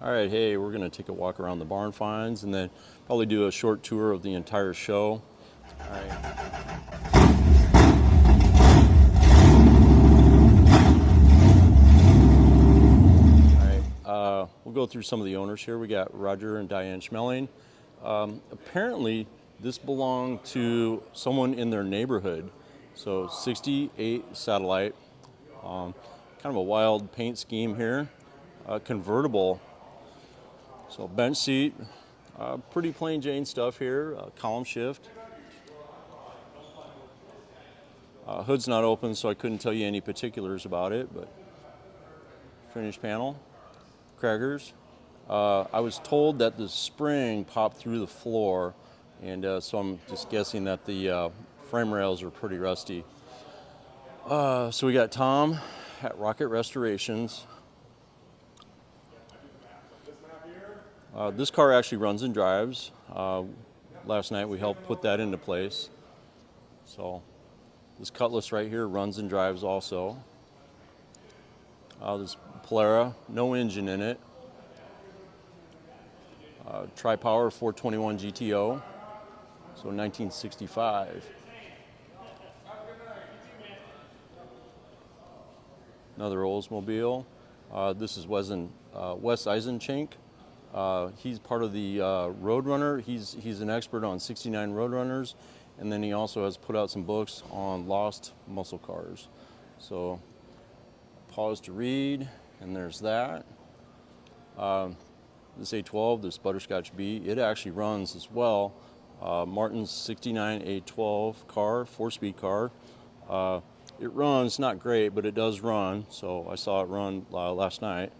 All right, hey, we're gonna take a walk around the barn finds and then probably do a short tour of the entire show. All right. We'll go through some of the owners here. We got Roger and Diane Schmeling. Apparently, this belonged to someone in their neighborhood. So 68 Satellite. Kind of a wild paint scheme here. Convertible. So bench seat. Pretty plain Jane stuff here. Column shift. Hood's not open, so I couldn't tell you any particulars about it, but finished panel. Craggers. I was told that the spring popped through the floor, and so I'm just guessing that the frame rails are pretty rusty. So we got Tom at Rocket Restorations. This car actually runs and drives. Last night we helped put that into place. So this Cutlass right here runs and drives also. This Polara, no engine in it. Tri-Power 421 GTO, so 1965. Another Oldsmobile. This is Wes Eisenchenk. He's part of the Road Runner. He's an expert on 69 Road Runners, and then he also has put out some books on lost muscle cars. So pause to read, and there's that. This A12, this Butterscotch B, it actually runs as well. Martin's 69 A12 car, 4-speed car. It runs, not great, but it does run. So I saw it run last night.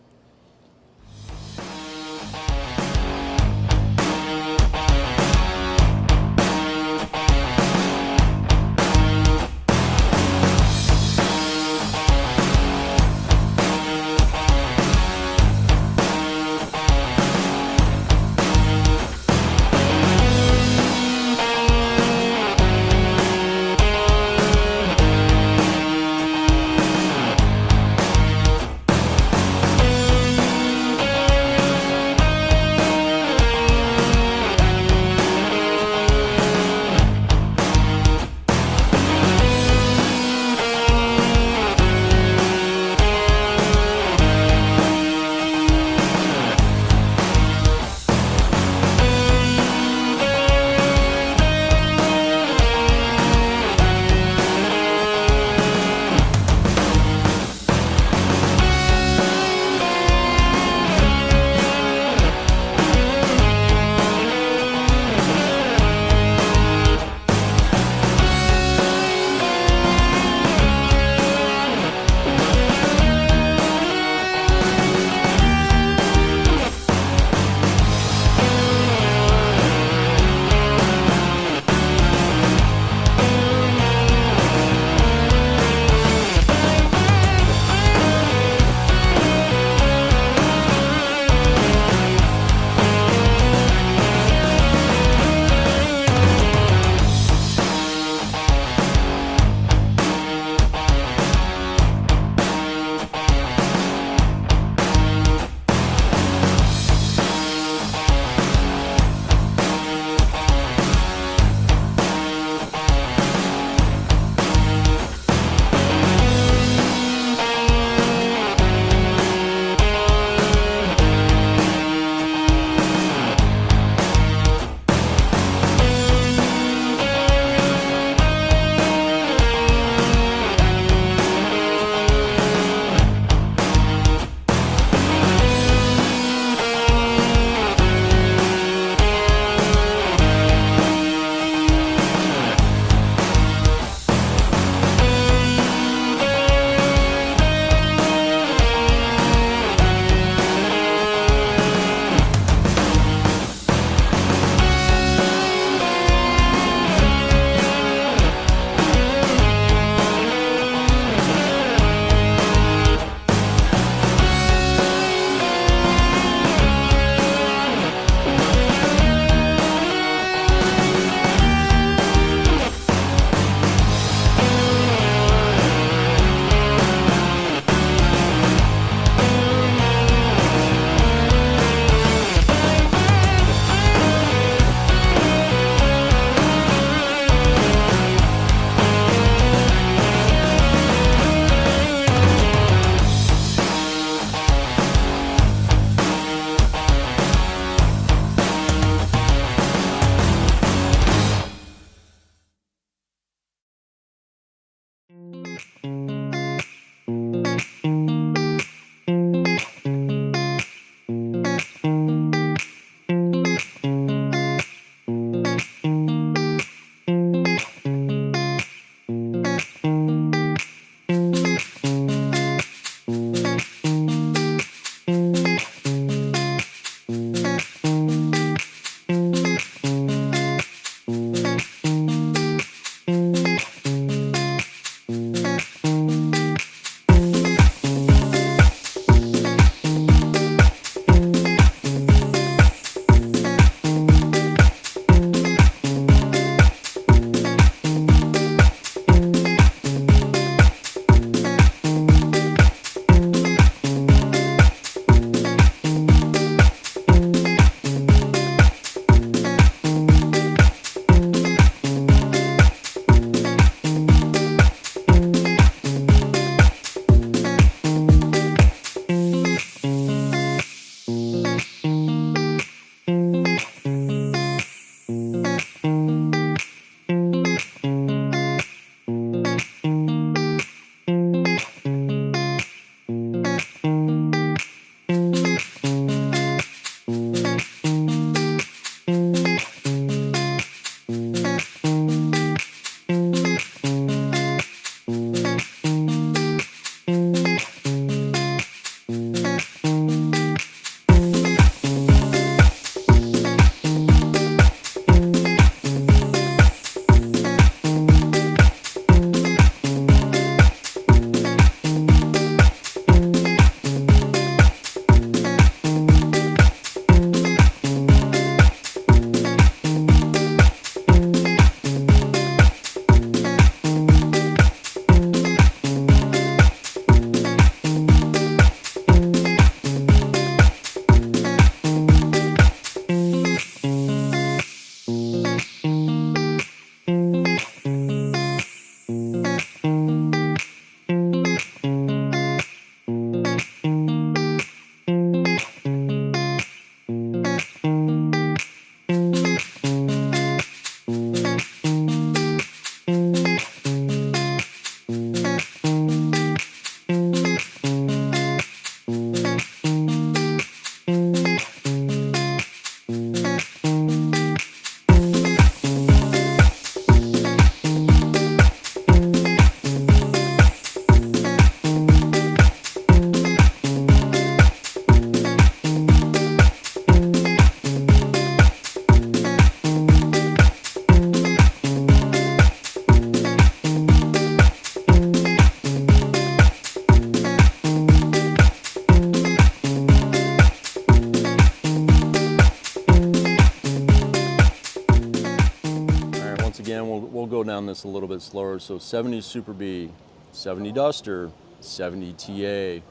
go down this a little bit slower. So 70 Super B, 70 Duster, 70 TA,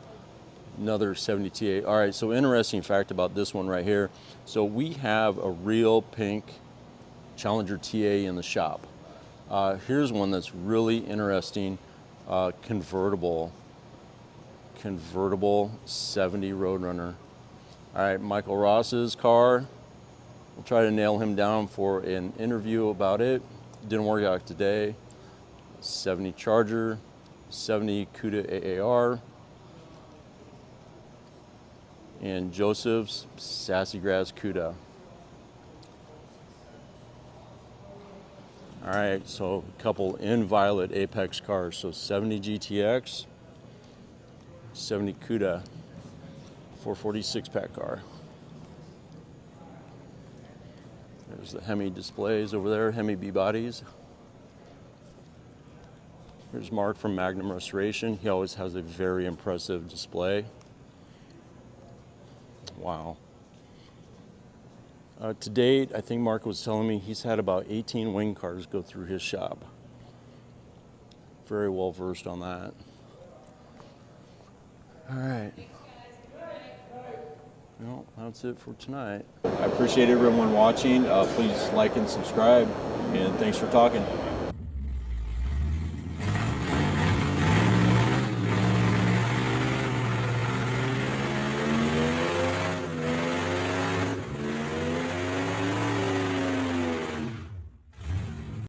another 70 TA. All right, so interesting fact about this one right here. So we have a real pink Challenger TA in the shop. Here's one that's really interesting, convertible 70 Road Runner. All right, Michael Ross's car. We'll try to nail him down for an interview about it. Didn't work out today. 70 Charger, 70 CUDA AAR, and Joseph's Sassy Grass CUDA. All right, so a couple in-violet Apex cars. So 70 GTX, 70 CUDA, 446 pack car. There's the Hemi displays over there, Hemi B-bodies. Here's Mark from Magnum Restoration. He always has a very impressive display. Wow. To date, I think Mark was telling me he's had about 18 wing cars go through his shop. Very well versed on that. All right. Well, that's it for tonight. I appreciate everyone watching. Please like and subscribe, and thanks for talking.